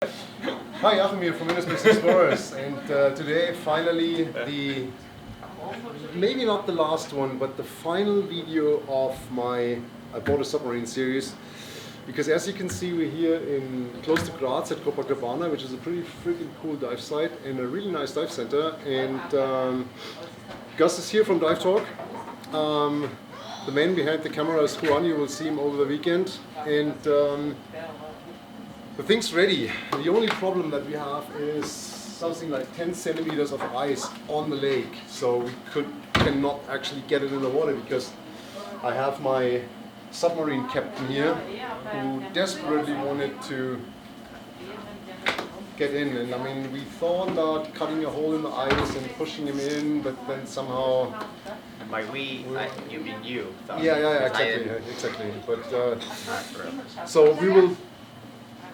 Hi, Achim here from InnerSpace Explorers, and today finally maybe not the last one, but the final video of my I bought a submarine series, because as you can see we're here in close to Graz at Copacabana, which is a pretty freaking cool dive site and a really nice dive center, and Gus is here from Dive Talk. The man behind the camera is Juan, you will see him over the weekend, and the thing's ready. The only problem that we have is something like 10 centimeters of ice on the lake. So we cannot actually get it in the water because I have my submarine captain here who desperately wanted to get in. And I mean, we thought about cutting a hole in the ice and pushing him in, but then somehow... And by we, you mean you. Yeah, exactly. But so we will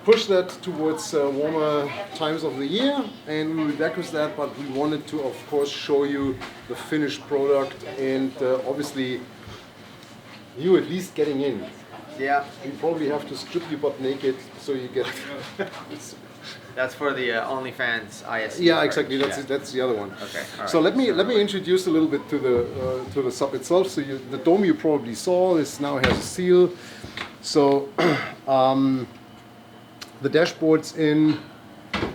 push that towards warmer times of the year, and we'll be back with that, but we wanted to of course show you the finished product, and obviously you at least getting in. Yeah. You probably have to strip your butt naked so you get... That's for the OnlyFans ISE. Yeah, exactly. That's the other one. Okay. All right. So let me introduce a little bit to the sub itself. So the dome you probably saw, this now has a seal. So the dashboard's in,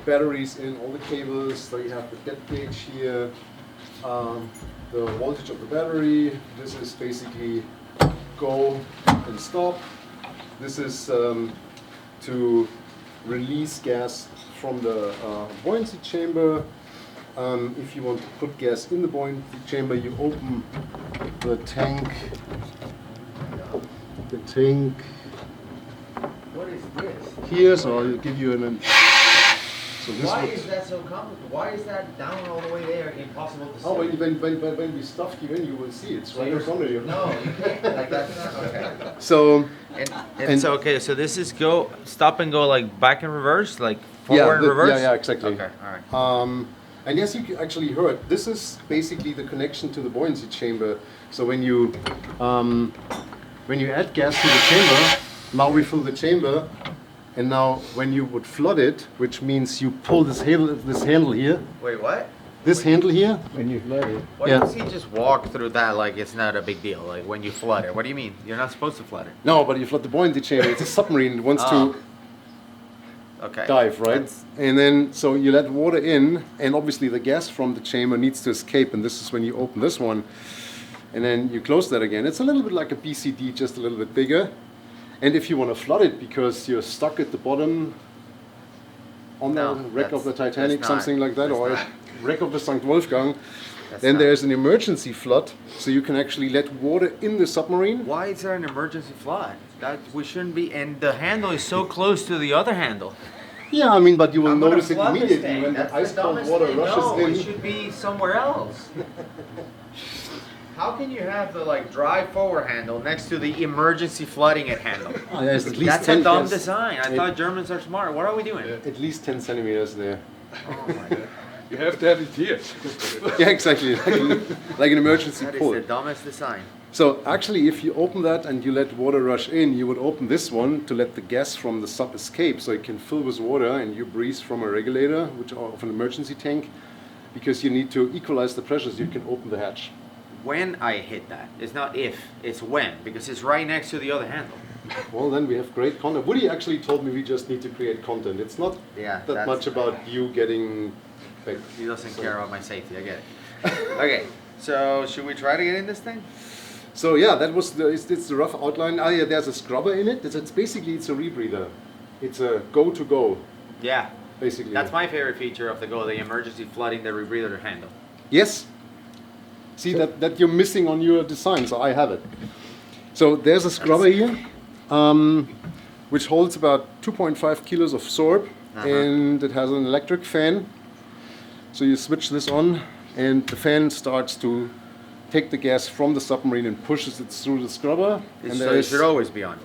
batteries in, all the cables. So you have the depth gauge here, the voltage of the battery. This is basically go and stop. This is to release gas from the buoyancy chamber. If you want to put gas in the buoyancy chamber, you open the tank. What is this? Here, so I'll give you an. So this Why is that so complicated? Why is that down all the way there impossible to see? Oh, when we stuffed you in, you will see it's right in front of you. No, you can't. Like that's not okay. So. And so okay, so this is stop and go like back and reverse, like forward and reverse. Yeah, exactly. Okay, all right. And yes, you actually heard. This is basically the connection to the buoyancy chamber. So when you add gas to the chamber, now we fill the chamber, and now when you would flood it, which means you pull this handle here. Wait, what? This handle here, when you flood it. Why does he just walk through that like it's not a big deal? Like when you flood it, what do you mean? You're not supposed to flood it. No, but you flood the buoyancy chamber. It's a submarine. It wants to dive, right? And then, so you let water in, and obviously the gas from the chamber needs to escape, and this is when you open this one, and then you close that again. It's a little bit like a BCD, just a little bit bigger. And if you want to flood it because you're stuck at the bottom on the wreck of the Titanic, something like that, or wreck of the St. Wolfgang, then there's an emergency flood, so you can actually let water in the submarine. Why is there an emergency flood? That we shouldn't be, and the handle is so close to the other handle. Yeah, I mean, but you will notice it immediately when the ice cold water rushes in. It should be somewhere else. How can you have the dry forward handle next to the emergency flooding it handle? Oh, there's at least That's 10 a dumb design. I thought Germans are smart. What are we doing? At least 10 centimeters there. Oh my God. You have to have it here. Yeah, exactly. Like an emergency pull. That is the dumbest design. So actually, if you open that and you let water rush in, you would open this one to let the gas from the sub escape, so it can fill with water, and you breathe from a regulator, which of an emergency tank, because you need to equalize the pressures. You can open the hatch. When I hit that, it's not if, it's when, because it's right next to the other handle. Well, then we have great content. Woody actually told me we just need to create content. It's not that much about you getting back. He doesn't care about my safety, I get it. Okay, so should we try to get in this thing? So yeah, that was it's the rough outline. Ah, yeah, there's a scrubber in it. It's basically it's a rebreather. It's a go. Yeah. Basically. That's my favorite feature of the emergency flooding the rebreather handle. Yes. See that you're missing on your design, so I have it. So there's a scrubber here, which holds about 2.5 kilos of sorb, and it has an electric fan. So you switch this on, and the fan starts to take the gas from the submarine and pushes it through the scrubber. So it should always be on.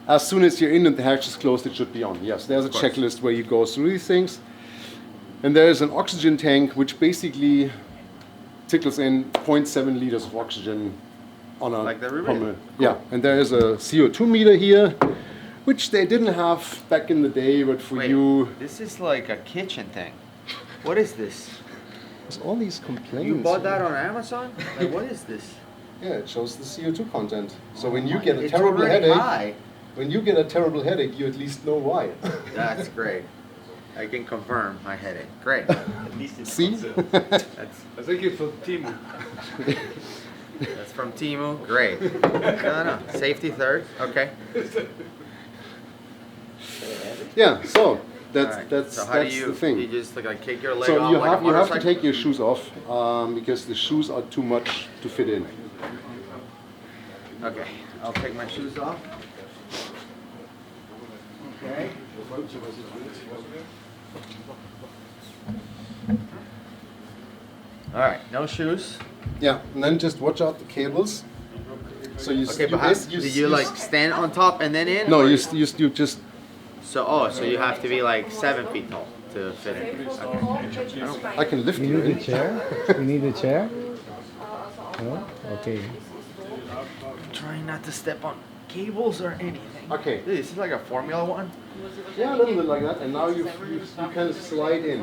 As soon as you're in and the hatch is closed, it should be on. Yes, there's a checklist where you go through these things. And there's an oxygen tank, which basically tickles in 0.7 liters of oxygen on a... Like the rebreather. Yeah, and there is a CO2 meter here, which they didn't have back in the day, but for you... This is like a kitchen thing. What is this? There's all these complaints. You bought that on Amazon? Like, what is this? Yeah, it shows the CO2 content. So when you get a terrible headache, you at least know why. That's great. I can confirm my headache. Great. See? I think it's from Timu. That's from Timu. Great. No. Safety third. Okay. Yeah. So that's Right. that's So how that's do you, the thing. you just like kick your leg So off you like have a you have to motorcycle? take your shoes off because the shoes are too much to fit in. Okay. I'll take my shoes off. Okay. All right. No shoes. Yeah, and then just watch out the cables. So you Okay, but how, do you like stand on top and then in? No, or- you just So you have to be like 7 feet tall to fit in. Okay. I can lift You you need a in. chair? You need a chair? No? Okay. Trying not to step on cables or anything. Okay. This is like a Formula One. Yeah, a little bit like that, and now you kind of slide in.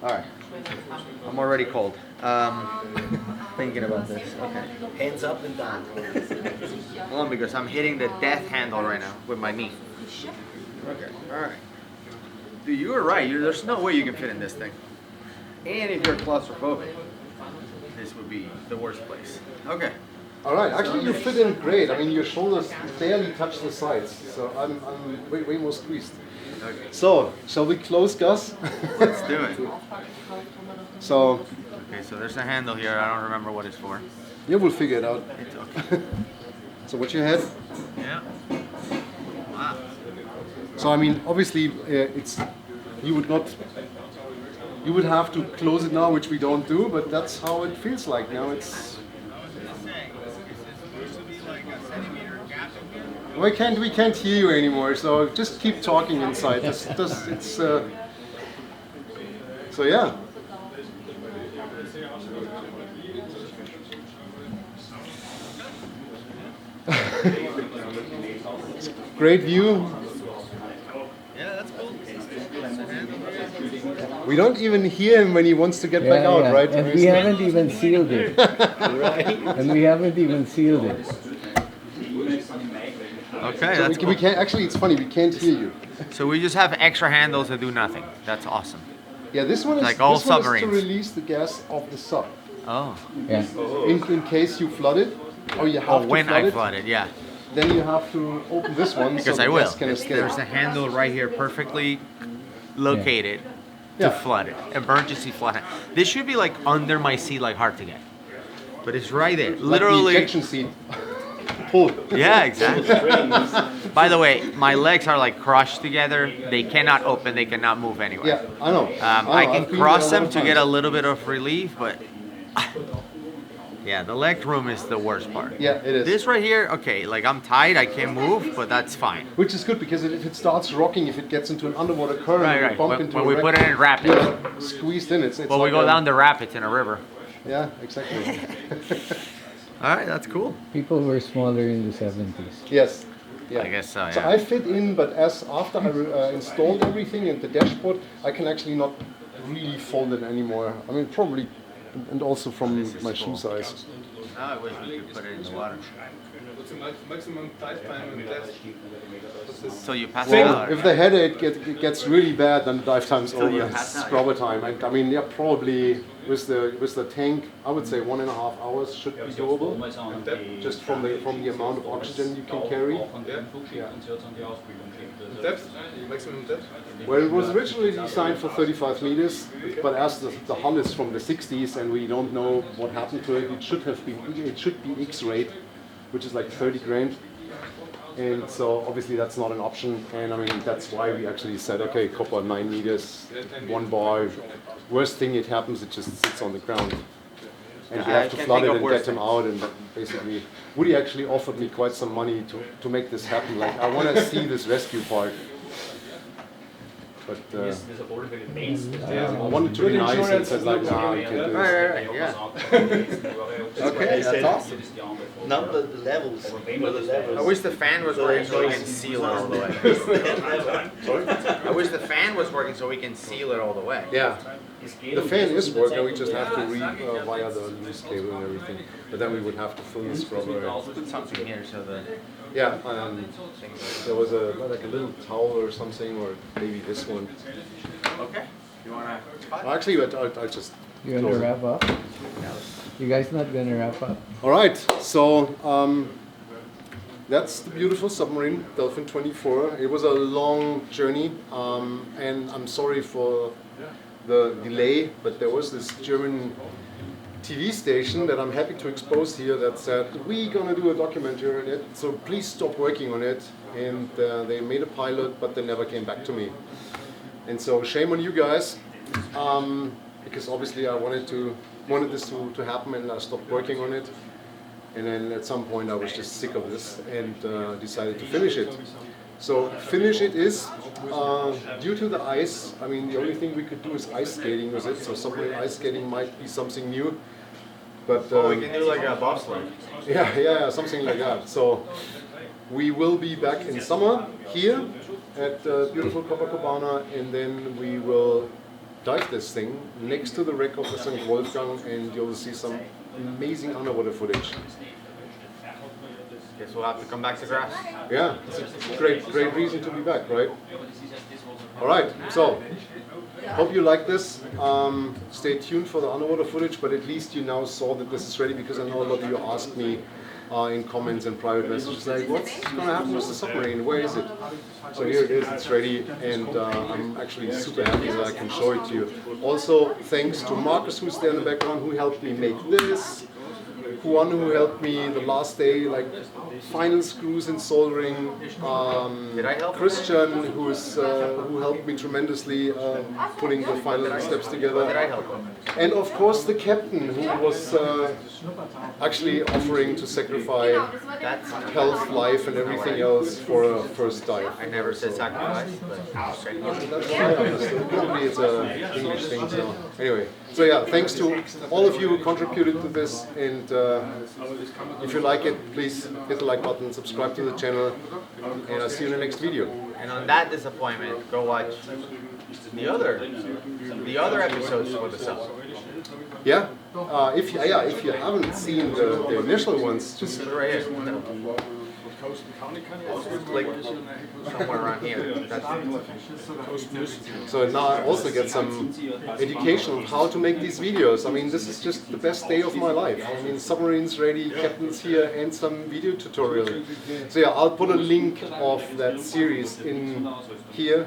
All right. I'm already cold. Thinking about this. Okay. Hands up and down. Hold on, because I'm hitting the death handle right now with my knee. Okay. All right. Dude, you were right. There's no way you can fit in this thing. And if you're claustrophobic, this would be the worst place. Okay. All right, actually you fit in great. I mean, your shoulders barely touch the sides, so I'm way more squeezed. Okay. So, shall we close, Gus? Let's do it. So, Okay, so there's a handle here. I don't remember what it's for. you will figure it out. It's okay. So watch your head. Yeah. Wow. So I mean, obviously, you would have to close it now, which we don't do, but that's how it feels like now. It's. We can't hear you anymore. So just keep talking inside. So yeah. Great view. Yeah, that's cool. We don't even hear him when he wants to get back out, right? And we haven't even sealed it. Right? And we haven't even sealed it. Okay, So that's we cool. can't. Actually, it's funny. We can't hear you. So we just have extra handles that do nothing. That's awesome. Yeah, this one is Like all this one is to submarines. release the gas of the sub Oh. Yeah. in case you flood it, or you have Oh, to when flood I it. flood it, yeah. Then you have to open this one Because so I the will. gas can escape. There's a handle right here perfectly located Yeah. to flood it. Emergency flood. This should be like under my seat, like hard to get. But it's right there. Like the Literally. ejection seat. Pull. Yeah, exactly. By the way, my legs are like crushed together. They cannot open. They cannot move anywhere. Yeah, I know. I I've can been cross there them lot to of get a times. little bit of relief, but yeah, the leg room is the worst part. Yeah, it is. This right here, okay, like I'm tight, I can move, but that's fine. Which is good because if it starts rocking, if it gets into an underwater current, Right, you right. bump When, into when a we wreck, put it in rapids. you're squeezed in. It's Well, we like go down the rapids in a river. Yeah, exactly. All right, that's cool. People were smaller in the 70s. Yes. Yeah. I guess so, So yeah. I fit in, but after I installed everything and the dashboard, I can actually not really fold it anymore. I mean, probably, and also from This is my cool. shoe size. Now I wish we could put it in the water. What's the maximum dive time and test? So you pass it Well, out. if the headache gets really bad, then the dive time's So you over. pass It's out, scrubber time. I mean, yeah, probably with the tank, I would say 1.5 hours should be doable. Just from the amount of oxygen you can carry. Depth? Maximum depth? Well, it was originally designed for 35 meters, but as the hull is from the 60s and we don't know what happened to it, it should be X-rayed, which is like 30 grand. And so obviously that's not an option, and I mean that's why we actually said, okay, copper 9 meters, 1 bar. Worst thing it happens, it just sits on the ground, and you I have to can flood think it of and worse get them out. And basically, Woody actually offered me quite some money to make this happen. Like, I want to see this rescue part. But I wanted to be nice and said like, nah, you can't do this. Right, yeah. Okay, that's awesome. Not the levels. I wish the fan was working so we can seal it all the way. Sorry? I wish the fan was working so we can seal it all the way. Yeah. The fan is working, we just have to wire the loose cable and everything. But then we would have to fill the scrubber. Put something here so the Yeah, there was like a little towel or something, or maybe this one. Okay. You wanna? Actually, I just. You gonna wrap up? You guys not gonna wrap up? All right, so that's the beautiful submarine, Delphin 24. It was a long journey, and I'm sorry for the delay, but there was this German TV station that I'm happy to expose here that said, we're gonna do a documentary on it, so please stop working on it. And they made a pilot, but they never came back to me. And so shame on you guys, because obviously I wanted this to happen, and I stopped working on it. And then at some point I was just sick of this and decided to finish it. So finish it is, due to the ice, I mean the only thing we could do is ice skating with it, so submarine ice skating might be something new. But we can do like a bobsled. Yeah, something like that. So we will be back in summer here at beautiful Copacabana, and then we will dive this thing next to the wreck of the St. Wolfgang, and you'll see some amazing underwater footage. Guess we'll have to come back to grass. Yeah, it's a great reason to be back, right? All right, so hope you like this. Stay tuned for the underwater footage, but at least you now saw that this is ready, because I know a lot of you asked me in comments and private messages like, what's going to happen with the submarine? Where is it? So here it is, it's ready, and I'm actually super happy that I can show it to you. Also, thanks to Marcus, who's there in the background, who helped me make this. Juan, who helped me the last day, like final screws and soldering. Did I help? Christian, who helped me tremendously putting the final steps together. Did I help him? And of course the captain, who was actually offering to sacrifice health, life, and everything else for a first dive. I never said sacrifice, but probably it's an English thing. So anyway, so yeah, thanks to all of you who contributed to this, and if you like it, please hit the like button, subscribe to the channel, and I'll see you in the next video. And on that disappointment, go watch the other episodes for the sub. Yeah, if you haven't seen the initial ones, just right here. Click somewhere around here. So now I also get some education on how to make these videos. I mean, this is just the best day of my life. I mean, submarines ready, captains here, and some video tutorial. So yeah, I'll put a link of that series in here,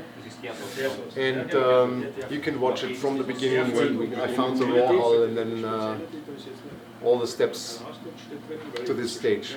and you can watch it from the beginning when I found the raw hull, and then all the steps to this stage.